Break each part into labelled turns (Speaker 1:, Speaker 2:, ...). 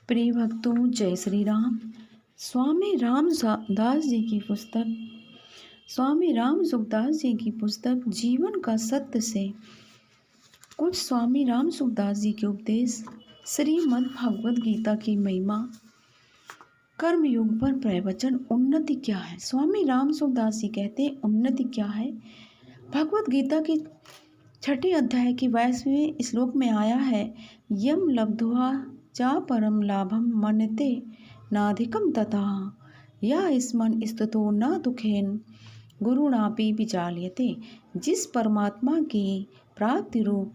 Speaker 1: प्रिय भक्तों, जय श्री राम। स्वामी रामदास जी की पुस्तक स्वामी राम सुखदास जी की पुस्तक जीवन का सत्य से कुछ स्वामी राम सुखदास जी के उपदेश। श्रीमद् भगवद गीता की महिमा। कर्मयोग पर प्रवचन। उन्नति क्या है? स्वामी राम सुखदास जी कहते हैं, उन्नति क्या है? भगवद गीता की 6 अध्याय की 22वें श्लोक में आया है, यम लब्ध्वा चा परम लाभम मन्यते नाधिकम तथा या स्मन स्तुतो न दुखेन गुरुणापि विचाल्यते। जिस परमात्मा की प्राप्ति रूप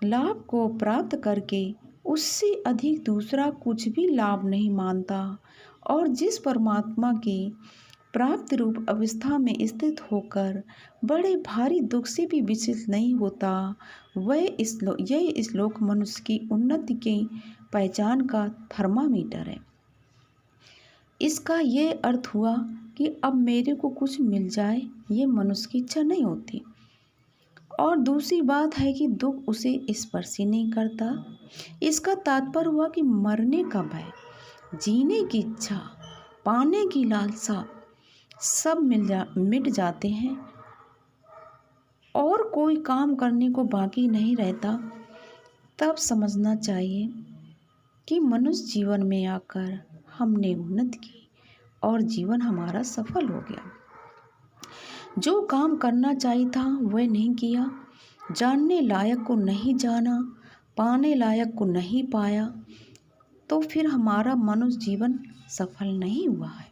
Speaker 1: लाभ को प्राप्त करके उससे अधिक दूसरा कुछ भी लाभ नहीं मानता, और जिस परमात्मा की प्राप्त रूप अवस्था में स्थित होकर बड़े भारी दुख से भी विचलित नहीं होता, यह श्लोक मनुष्य की उन्नति की पहचान का थर्मामीटर है। इसका ये अर्थ हुआ कि अब मेरे को कुछ मिल जाए, ये मनुष्य की इच्छा नहीं होती। और दूसरी बात है कि दुख उसे स्पर्श ही नहीं करता। इसका तात्पर्य हुआ कि मरने का भय, जीने की इच्छा, पाने की लालसा सब मिट जाते हैं और कोई काम करने को बाकी नहीं रहता। तब समझना चाहिए कि मनुष्य जीवन में आकर हमने उन्नति की और जीवन हमारा सफल हो गया। जो काम करना चाहिए था वह नहीं किया, जानने लायक को नहीं जाना, पाने लायक को नहीं पाया, तो फिर हमारा मनुष्य जीवन सफल नहीं हुआ है।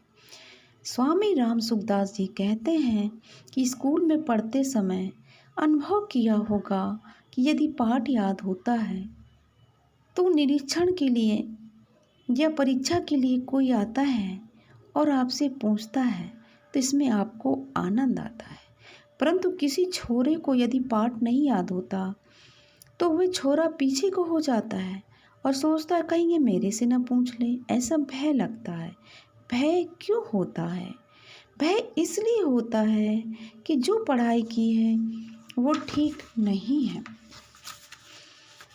Speaker 1: स्वामी राम सुखदास जी कहते हैं कि स्कूल में पढ़ते समय अनुभव किया होगा कि यदि पाठ याद होता है तो निरीक्षण के लिए या परीक्षा के लिए कोई आता है और आपसे पूछता है तो इसमें आपको आनंद आता है। परंतु किसी छोरे को यदि पाठ नहीं याद होता तो वह छोरा पीछे को हो जाता है और सोचता है कहीं ये मेरे से न पूछ ले। ऐसा भय लगता है। भय क्यों होता है? भय इसलिए होता है कि जो पढ़ाई की है वो ठीक नहीं है।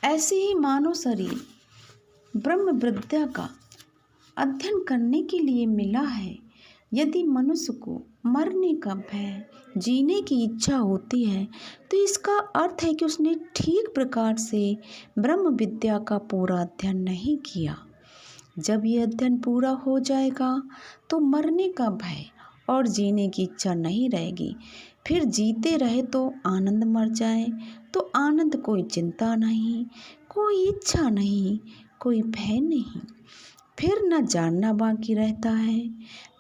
Speaker 1: ऐसे ही मानव शरीर ब्रह्म विद्या का अध्ययन करने के लिए मिला है। यदि मनुष्य को मरने का भय, जीने की इच्छा होती है तो इसका अर्थ है कि उसने ठीक प्रकार से ब्रह्म विद्या का पूरा अध्ययन नहीं किया। जब ये अध्ययन पूरा हो जाएगा तो मरने का भय और जीने की इच्छा नहीं रहेगी। फिर जीते रहे तो आनंद, मर जाए तो आनंद, कोई चिंता नहीं, कोई इच्छा नहीं, कोई भय नहीं। फिर न जानना बाकी रहता है,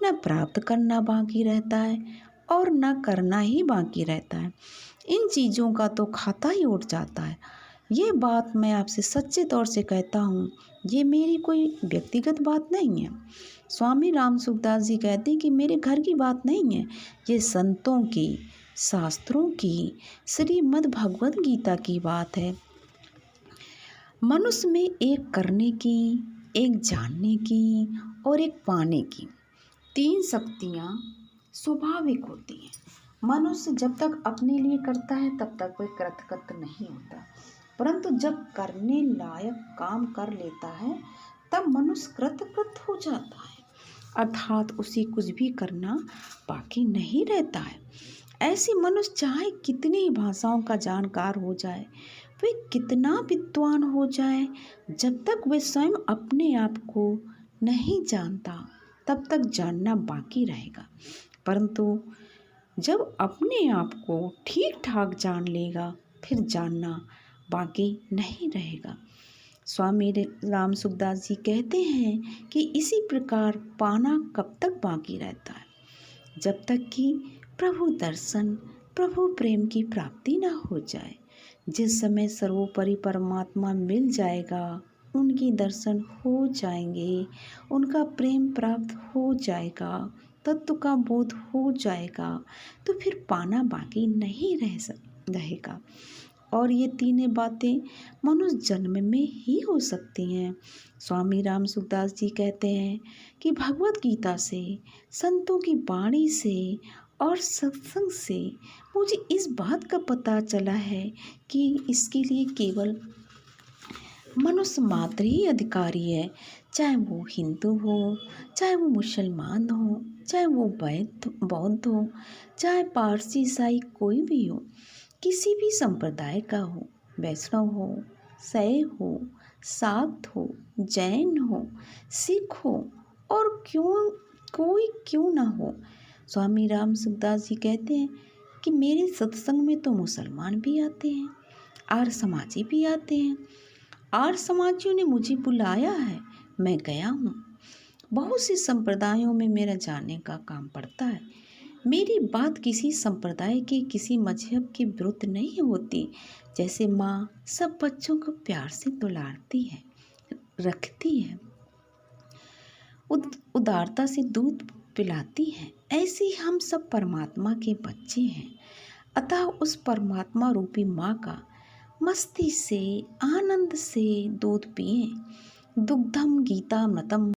Speaker 1: न प्राप्त करना बाकी रहता है और न करना ही बाकी रहता है। इन चीज़ों का तो खाता ही उठ जाता है। ये बात मैं आपसे सच्चे तौर से कहता हूँ, ये मेरी कोई व्यक्तिगत बात नहीं है। स्वामी राम सुखदास जी कहते हैं कि मेरे घर की बात नहीं है, ये संतों की, शास्त्रों की, श्रीमद् भगवद गीता की बात है। मनुष्य में एक करने की, एक जानने की और एक पाने की 3 शक्तियाँ स्वाभाविक होती हैं। मनुष्य जब तक अपने लिए करता है तब तक वह कृतकृत नहीं होता, परंतु जब करने लायक काम कर लेता है तब मनुष्य कृतकृत हो जाता है, अर्थात उसे कुछ भी करना बाकी नहीं रहता है। ऐसे मनुष्य चाहे कितनी ही भाषाओं का जानकार हो जाए, वह कितना विद्वान हो जाए, जब तक वह स्वयं अपने आप को नहीं जानता तब तक जानना बाकी रहेगा। परंतु जब अपने आप को ठीक ठाक जान लेगा फिर जानना बाकी नहीं रहेगा। स्वामी राम सुखदास जी कहते हैं कि इसी प्रकार पाना कब तक बाकी रहता है? जब तक कि प्रभु दर्शन, प्रभु प्रेम की प्राप्ति न हो जाए। जिस समय सर्वोपरि परमात्मा मिल जाएगा, उनके दर्शन हो जाएंगे, उनका प्रेम प्राप्त हो जाएगा, तत्व का बोध हो जाएगा, तो फिर पाना बाकी नहीं रहेगा। और ये 3 बातें मनुष्य जन्म में ही हो सकती हैं। स्वामी राम सुखदास जी कहते हैं कि भगवद गीता से, संतों की वाणी से और सत्संग से मुझे इस बात का पता चला है कि इसके लिए केवल मनुष्य मात्र ही अधिकारी है, चाहे वो हिंदू हो, चाहे वो मुसलमान हो, चाहे वो बौद्ध हो, चाहे पारसी ईसाई कोई भी हो, किसी भी संप्रदाय का हो, वैष्णव हो, शैव हो, शाक्त हो, जैन हो, सिख हो और क्यों ना हो। स्वामी राम सुखदास जी कहते हैं कि मेरे सत्संग में तो मुसलमान भी आते हैं, आर्य समाजी भी आते हैं। आर्य समाजियों ने मुझे बुलाया है, मैं गया हूँ। बहुत से संप्रदायों में मेरा जाने का काम पड़ता है। मेरी बात किसी संप्रदाय के, किसी मजहब के विरुद्ध नहीं होती। जैसे माँ सब बच्चों को प्यार से दुलारती है, रखती है, उदारता से दूध पिलाती है, ऐसे ही हम सब परमात्मा के बच्चे हैं। अतः उस परमात्मा रूपी माँ का मस्ती से, आनंद से दूध पिएं। दुग्धम गीता मतम